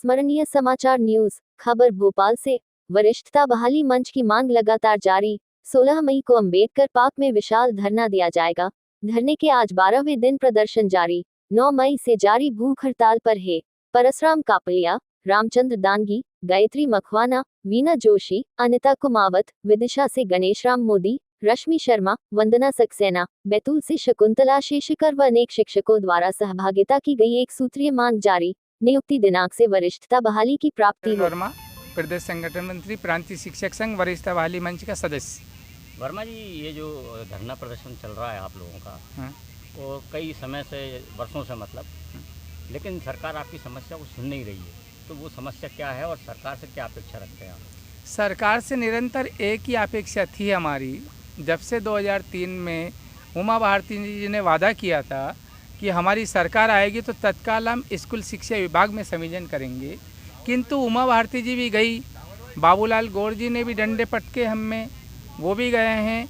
संस्मरणीय समाचार न्यूज खबर भोपाल से। वरिष्ठता बहाली मंच की मांग लगातार जारी। 16 मई को अंबेडकर पार्क में विशाल धरना दिया जाएगा। धरने के आज 12वें दिन प्रदर्शन जारी। 9 मई से जारी भूख हड़ताल पर है परसराम कापड़िया, रामचंद्र दानगी, गायत्री मखवाना, वीना जोशी, अनिता कुमावत, विदिशा से गणेशराम मोदी, रश्मि शर्मा, वंदना सक्सेना, बैतूल से शकुंतला शेषकर व अनेक शिक्षकों द्वारा सहभागिता की गई एक सूत्रीय मांग जारी। नियुक्ति दिनांक से वरिष्ठता बहाली की प्राप्ति हो। वर्मा, प्रदेश संगठन मंत्री, प्रांतीय शिक्षक संघ, वरिष्ठता बहाली मंच का सदस्य। वर्मा जी, ये जो धरना प्रदर्शन चल रहा है आप लोगों का, वो कई समय से, वर्षों से मतलब, लेकिन सरकार आपकी समस्या को सुन नहीं रही है, तो वो समस्या क्या है और सरकार से क्या अपेक्षा रखते हैं आप? सरकार से निरंतर एक ही अपेक्षा थी हमारी। जब से 2003 में उमा भारती जी ने वादा किया था कि हमारी सरकार आएगी तो तत्काल हम स्कूल शिक्षा विभाग में संविलियन करेंगे, किंतु उमा भारती जी भी गई, बाबूलाल गौर जी ने भी डंडे पटके हम में, वो भी गए हैं।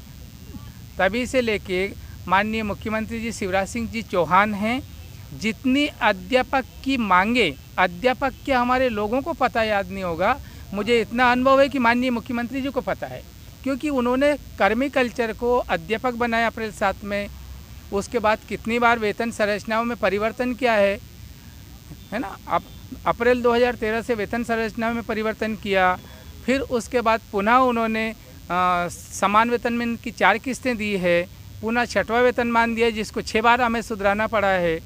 तभी से लेके माननीय मुख्यमंत्री जी शिवराज सिंह जी चौहान हैं। जितनी अध्यापक की मांगे, अध्यापक के हमारे लोगों को पता याद नहीं होगा, मुझे इतना अनुभव है कि माननीय मुख्यमंत्री जी को पता है, क्योंकि उन्होंने कर्मी कल्चर को अध्यापक बनाया अप्रैल 7 में। उसके बाद कितनी बार वेतन संरचनाओं में परिवर्तन किया है ना। अब अप्रैल 2013 से वेतन संरचनाओं में परिवर्तन किया, फिर उसके बाद पुनः उन्होंने समान वेतन में इनकी 4 किस्तें दी है, पुनः 6वां वेतनमान दिया है जिसको 6 बार हमें सुधराना पड़ा है,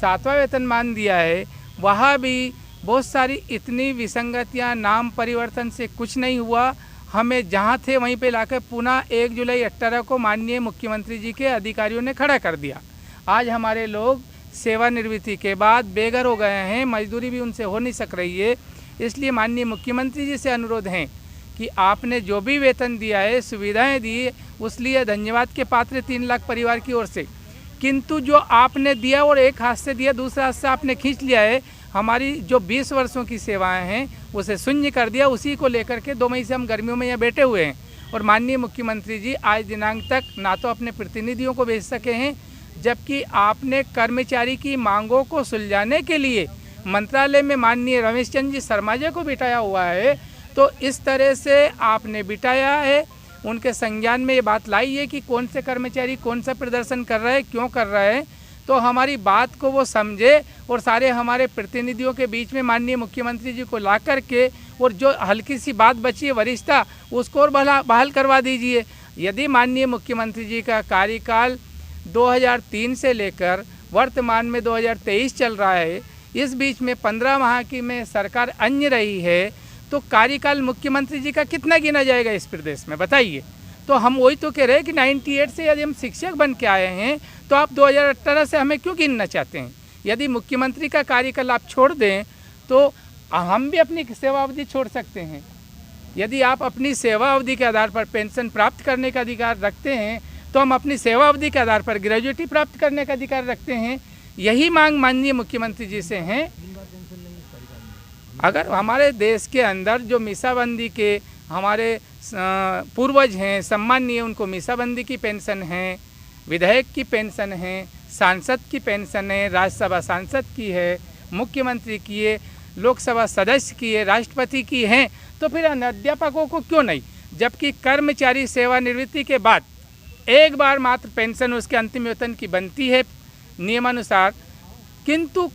7वां वेतनमान दिया है, वहाँ भी बहुत सारी इतनी विसंगतियाँ, नाम परिवर्तन से कुछ नहीं हुआ। हमें जहाँ थे वहीं पे लाकर पुनः 1 जुलाई 18 को माननीय मुख्यमंत्री जी के अधिकारियों ने खड़ा कर दिया। आज हमारे लोग सेवानिवृत्ति के बाद बेघर हो गए हैं, मजदूरी भी उनसे हो नहीं सक रही है। इसलिए माननीय मुख्यमंत्री जी से अनुरोध है कि आपने जो भी वेतन दिया है, सुविधाएं दी, उस लिए धन्यवाद के पात्र 3 लाख परिवार की ओर से, किंतु जो आपने दिया और एक हाथ से दिया, दूसरा हाथ से आपने खींच लिया है। हमारी जो 20 वर्षों की सेवाएं हैं उसे शून्य कर दिया। उसी को लेकर के 2 मई से हम गर्मियों में यहाँ बैठे हुए हैं और माननीय मुख्यमंत्री जी आज दिनांक तक ना तो अपने प्रतिनिधियों को भेज सके हैं, जबकि आपने कर्मचारी की मांगों को सुलझाने के लिए मंत्रालय में माननीय रमेश चंद्र जी शर्मा जी को बिठाया हुआ है। तो इस तरह से आपने बिठाया है, उनके संज्ञान में ये बात लाई है कि कौन से कर्मचारी कौन सा प्रदर्शन कर रहे हैं, क्यों कर रहे हैं, तो हमारी बात को वो समझे और सारे हमारे प्रतिनिधियों के बीच में माननीय मुख्यमंत्री जी को ला करके, और जो हल्की सी बात बची है वरिष्ठता, उसको और बहाल करवा दीजिए। यदि माननीय मुख्यमंत्री जी का कार्यकाल 2003 से लेकर वर्तमान में 2023 चल रहा है, इस बीच में 15 माह की में सरकार अन्य रही है, तो कार्यकाल मुख्यमंत्री जी का कितना गिना जाएगा इस प्रदेश में, बताइए। तो हम वही तो कह रहे हैं कि 98 से यदि हम शिक्षक बन के आए हैं, तो आप 2018 से हमें क्यों गिनना चाहते हैं? यदि मुख्यमंत्री का कार्यकाल आप छोड़ दें तो हम भी अपनी सेवा अवधि छोड़ सकते हैं। यदि आप अपनी सेवा अवधि के आधार पर पेंशन प्राप्त करने का अधिकार रखते हैं, तो हम अपनी सेवा अवधि के आधार पर ग्रेजुएटी प्राप्त करने का अधिकार रखते हैं। यही मांग माननीय मुख्यमंत्री जी से हैं। अगर हमारे देश के अंदर जो मीसाबंदी के हमारे पूर्वज हैं, सम्मानीय, उनको मीसाबंदी की पेंशन है, विधायक की पेंशन है, सांसद की पेंशन है, राज्यसभा सांसद की है, मुख्यमंत्री की है, लोकसभा सदस्य की है, राष्ट्रपति की हैं, तो फिर अध्यापकों को क्यों नहीं? जबकि कर्मचारी सेवानिवृत्ति के बाद एक बार मात्र पेंशन उसके अंतिम वेतन की बनती है नियमानुसार, किंतु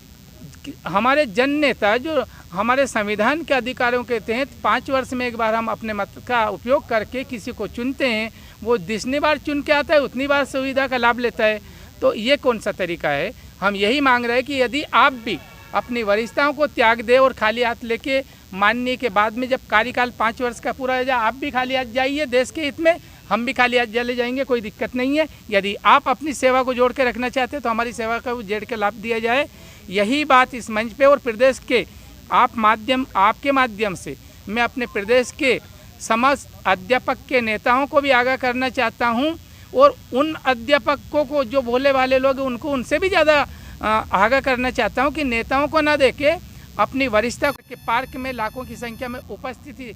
हमारे जन नेता जो हमारे संविधान के अधिकारों के तहत 5 वर्ष में एक बार हम अपने मत का उपयोग करके किसी को चुनते हैं, वो जितनी बार चुन के आता है उतनी बार सुविधा का लाभ लेता है। तो ये कौन सा तरीका है? हम यही मांग रहे हैं कि यदि आप भी अपनी वरिष्ठताओं को त्याग दे और खाली हाथ लेके मानने के बाद में जब कार्यकाल 5 वर्ष का पूरा हो जाए, आप भी खाली हाथ जाइए देश के हित में, हम भी खाली हाथ चले जाएंगे, कोई दिक्कत नहीं है। यदि आप अपनी सेवा को जोड़ के रखना चाहते हैं तो हमारी सेवा का जोड़ के लाभ दिया जाए। यही बात इस मंच पे और प्रदेश के आपके माध्यम से मैं अपने प्रदेश के समस्त अध्यापक के नेताओं को भी आगाह करना चाहता हूं, और उन अध्यापकों को जो भोले भाले लोग हैं उनको उनसे भी ज़्यादा आगाह करना चाहता हूं कि नेताओं को ना देके अपनी वरिष्ठता के पार्क में लाखों की संख्या में उपस्थिति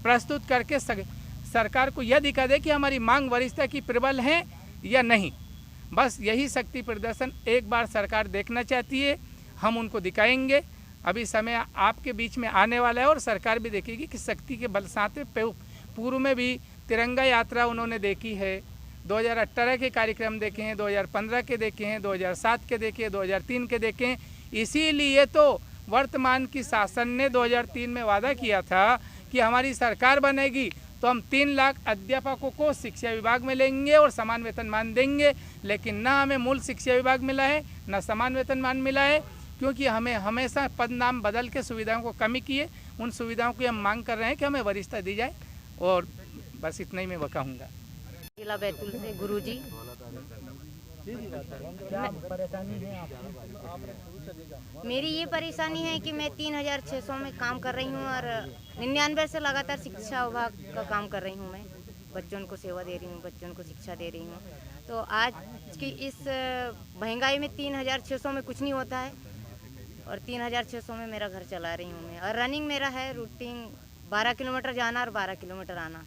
प्रस्तुत करके सरकार को यह दिखा दे कि हमारी मांग वरिष्ठता की प्रबल है या नहीं। बस यही शक्ति प्रदर्शन एक बार सरकार देखना चाहती है, हम उनको दिखाएंगे। अभी समय आपके बीच में आने वाला है और सरकार भी देखेगी कि शक्ति के बरसाते पूर्व में भी तिरंगा यात्रा उन्होंने देखी है, 2018 के कार्यक्रम देखे हैं, 2015 के देखे हैं, 2007 के देखे हैं, 2003 के देखे हैं। इसीलिए तो वर्तमान की शासन ने 2003 में वादा किया था कि हमारी सरकार बनेगी तो हम 3 लाख अध्यापकों को शिक्षा विभाग में लेंगे और समान वेतनमान देंगे। लेकिन ना हमें मूल शिक्षा विभाग मिला है, ना समान वेतनमान मिला है, क्योंकि हमें हमेशा पद नाम बदल के सुविधाओं को कमी किए। उन सुविधाओं की हम मांग कर रहे हैं कि हमें वरिष्ठता दी जाए। और बस इतना ही मैं कहूँगा। जिला बैतूल से गुरुजी। मेरी ये परेशानी है कि मैं 3600 में काम कर रही हूँ और 99 से लगातार शिक्षा विभाग का काम कर रही हूँ। मैं बच्चों को सेवा दे रही हूँ, बच्चों को शिक्षा दे रही हूँ। तो आज की इस महंगाई में 3600 में कुछ नहीं होता है और 3600 में मेरा घर चला रही हूँ मैं। और रनिंग मेरा है रूटीन 12 किलोमीटर जाना और 12 किलोमीटर आना।